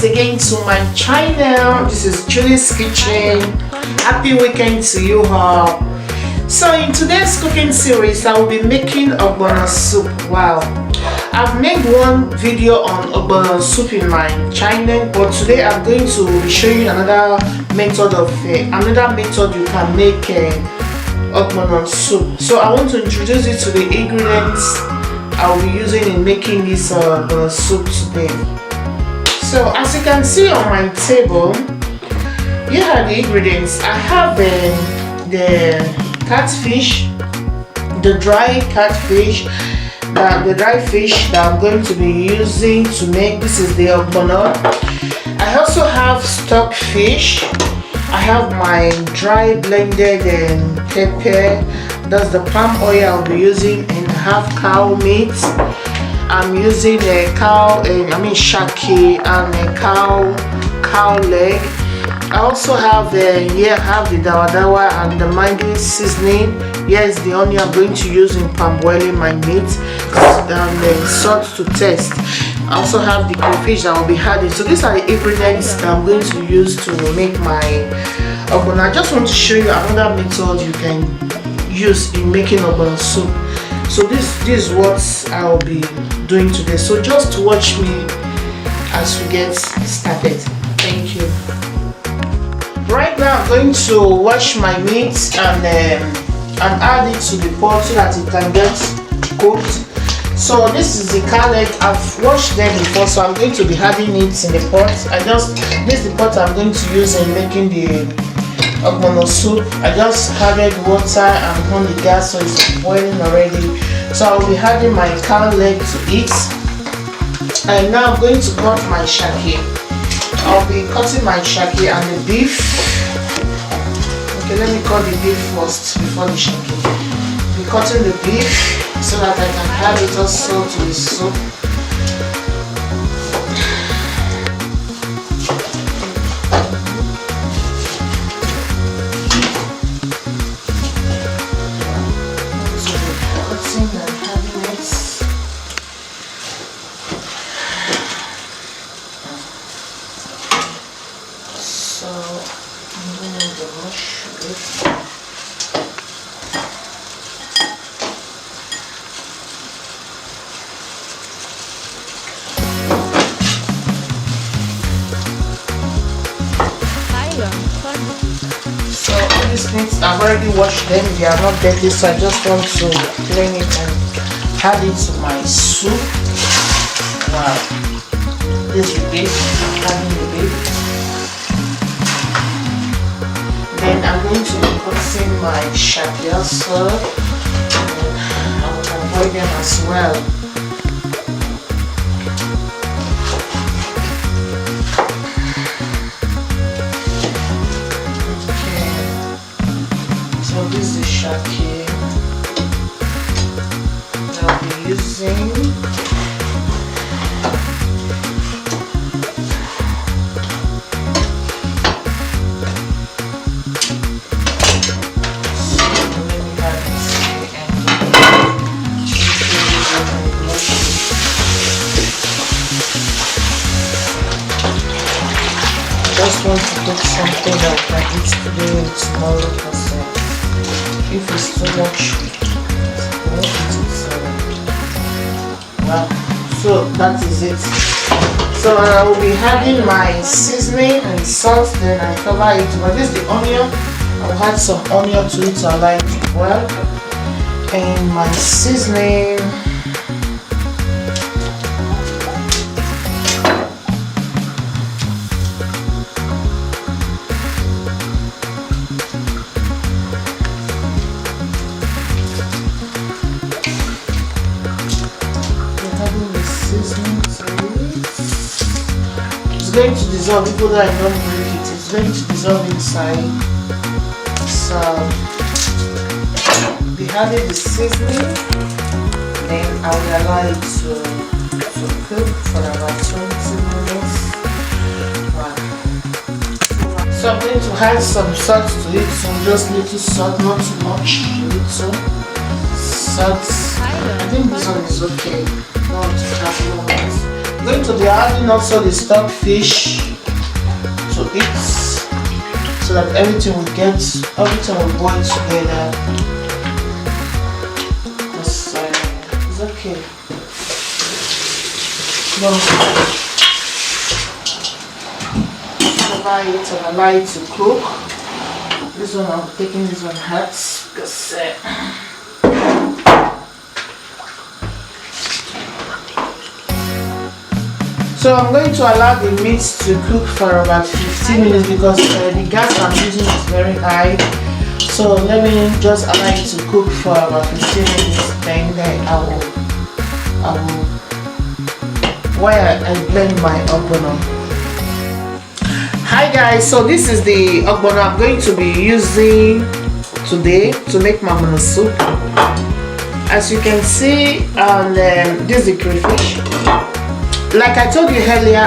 once again to my channel. This is Julie's Kitchen. Happy weekend to you all. So in today's cooking series, I will be making Ogbono soup. Wow, I've made one video on Ogbono soup in my channel, but today I'm going to be showing you another method you can make Ogbono soup. So I want to introduce you to the ingredients I'll be using in making this Ogbono soup today. So as you can see on my table, here are the ingredients. I have the catfish, the dry catfish, the dry fish that I'm going to be using to make this is the ogbono. I also have stock fish. I have my dry blended pepper. That's the palm oil I'll be using, and I have cow meat. I'm using a cow, shaki, and a cow leg. I also have have the dawa and the Maggi seasoning. Here's the onion I'm going to use in parboiling my meat, and salt to taste. I also have the crayfish that will be added. So these are the ingredients that I'm going to use to make my ogbono. I just want to show you another method you can use in making ogbono soup. So this is what I'll be doing today. So just watch me as we get started. Thank you. Right now I'm going to wash my meat and add it to the pot so that it can get cooked. So this is the cow leg. I've washed them before, so I'm going to be adding it in the pot. This is the pot I'm going to use in making the ogbono soup. I just added water and on the gas, so it's boiling already. So I'll be adding my cow leg to it. And now I'm going to cut my shaki. I'll be cutting my shaki and the beef. Okay, let me cut the beef first before the shaki. Be cutting the beef so that I can add it also to the soup. So I'm going to wash it. So all these meats, I've already washed them. They are not dirty, so I just want to clean it and add it to my soup. Wow, this is the beef. Adding the beef. Then I'm going to be cutting my shaki also, and I will avoid them as well. Okay, so this is the shaki that I'll be using. I just want to cook something that I can eat today and tomorrow, because if it's too much, I won't eat it. Wow. So that is it. So I will be adding my seasoning and salt, then I cover it. But this is the onion. I'll add some onion to it, I like it well. And my seasoning. It's going to dissolve, people that I don't break it, it's going to dissolve inside. So we added the seasoning, then I will allow it to cook for about 20 minutes. Wow. So I'm going to add some salt to it, some just little salt, not too much, little salt. I think this one is okay. Not to have more. I'm going to be adding also the stock fish to it so that everything will boil together. It's okay. Now, cover it and allow it to cook. This one I'm taking this one hot because so I'm going to allow the meat to cook for about 15 minutes because the gas I'm using is very high. So let me just allow it to cook for about 15 minutes. Then I will while I blend my ogbono. Hi guys, so this is the ogbono I'm going to be using today to make my ogbono soup. As you can see, this is the crayfish. Like I told you earlier,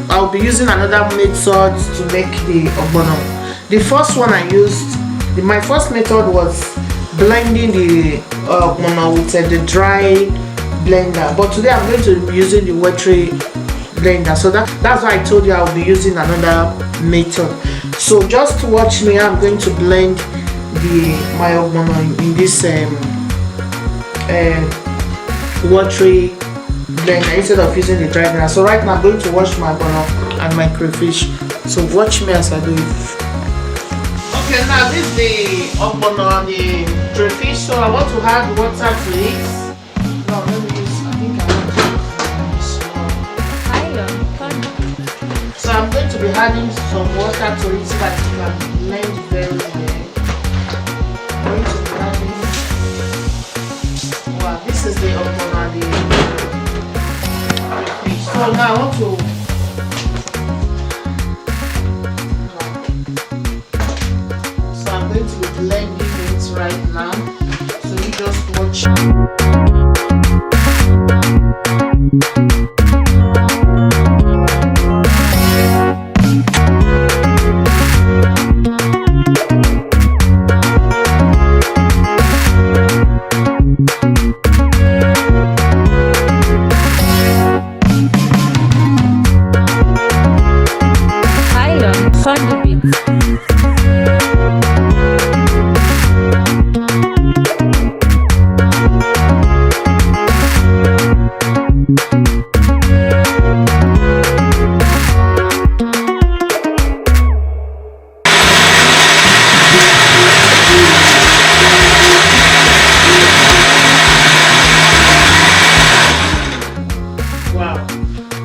I'll be using another method to make the ogbono. The first one I used, my first method was blending the ogbono with the dry blender. But today I'm going to be using the watery blender. So that's why I told you I'll be using another method. So just watch me. I'm going to blend my ogbono in this watery blender instead of using the dry blender. So right now I'm going to wash my ogbono and my crayfish. So watch me as I do it. Okay, now this is the ogbono and the crayfish. So I want to add water to it. No, let me use. I think I want to use. So I'm going to be adding some water to it so that it can blend very well. I'm going to be adding. Wow, this is the ogbono and the crayfish. So now I want to. So I'm going to be blending it right now. So you just watch.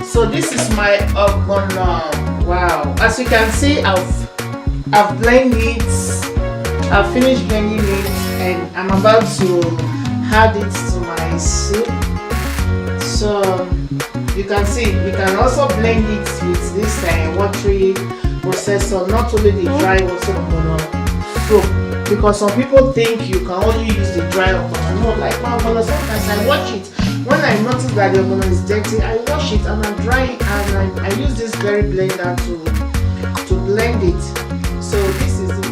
So this is my ogbono. Wow, as you can see, I've blended it, I've finished blending it, and I'm about to add it to my soup. So you can see we can also blend it with this watery processor, not only the dry ogbono soup, because some people think you can only use the dry ogbono. No, like my ogbono, sometimes I watch it. When I notice that the ogbono is dirty, I wash it and I dry it, and I use this berry blender to blend it. So this is it.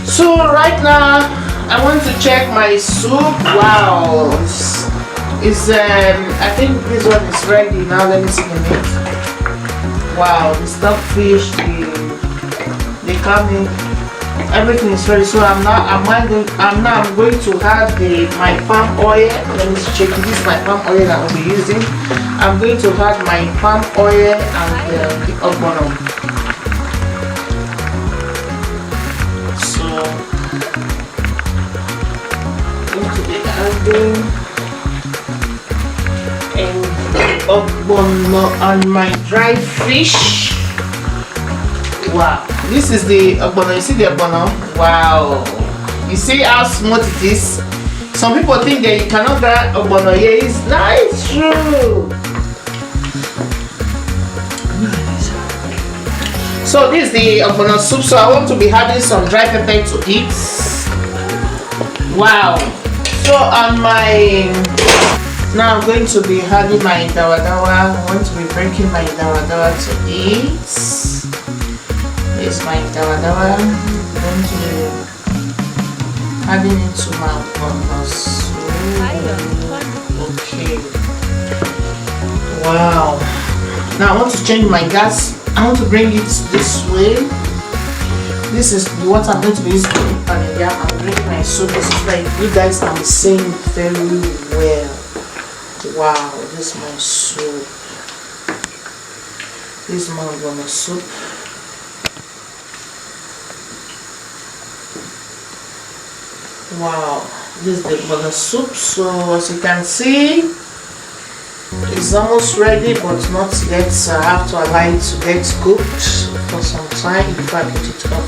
So right now I want to check my soup. Wow, it's I think this one is ready now. Let me see the meat. Wow, the stock fish, the carne. Everything is ready. So I'm going to add my palm oil. Let me check. This is my palm oil that I'll be using. I'm going to add my palm oil and the ogbono. So I'm going to be adding ogbono and my dry fish. Wow, this is the ogbono. You see the ogbono? Wow, you see how smooth it is. Some people think that you cannot get ogbono here. It's not true. So this is the ogbono soup. So I want to be adding some dry pepper to it. Wow. So on my now I'm going to be adding my dawa dawa. I want to be breaking my dawa dawa to it. This is my dawa dawa. I'm going to adding into my ogbono soup. Okay. Wow. Now I want to change my gas. I want to bring it this way. This is what I'm going to be using, and yeah, I'm drinking my soup. This is like you guys can be saying very well. Wow, this is my soup. This is my ogbono soup. Wow, this is the ogbono soup. So as you can see, it's almost ready, but not yet. So I have to allow it to get cooked for some time before I put it up.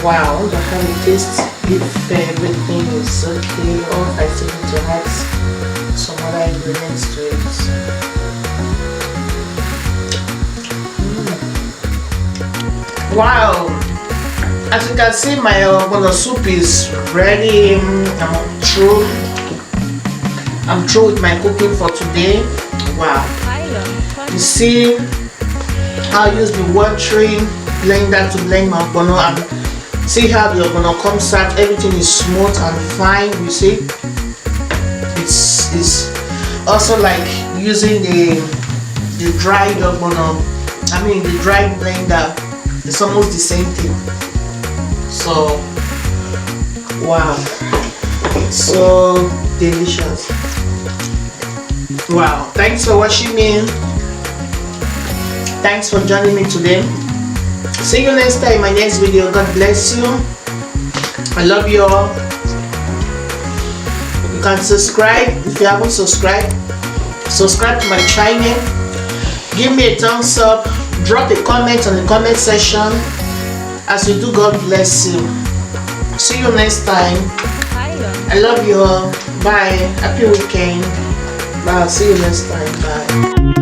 Wow, I wonder how it tastes, if everything is okay, or if I still need to add some other ingredients to it. Wow, as you can see, my ogbono soup is ready. I'm through with my cooking for today. Wow, you see how I use the watering blender to blend my ogbono, and see how the ogbono comes out. Everything is smooth and fine. You see, it's also like using the dried ogbono. I mean the dried blender. It's almost the same thing. So wow, it's so delicious. Wow, thanks for watching me. Thanks for joining me today. See you next time in my next video. God bless you. I love you all. You can subscribe if you haven't subscribed. Subscribe to my channel. Give me a thumbs up. Drop a comment on the comment section. As you do, God bless you. See you next time. I love you all. Bye. Happy weekend. Bye. See you next time. Bye.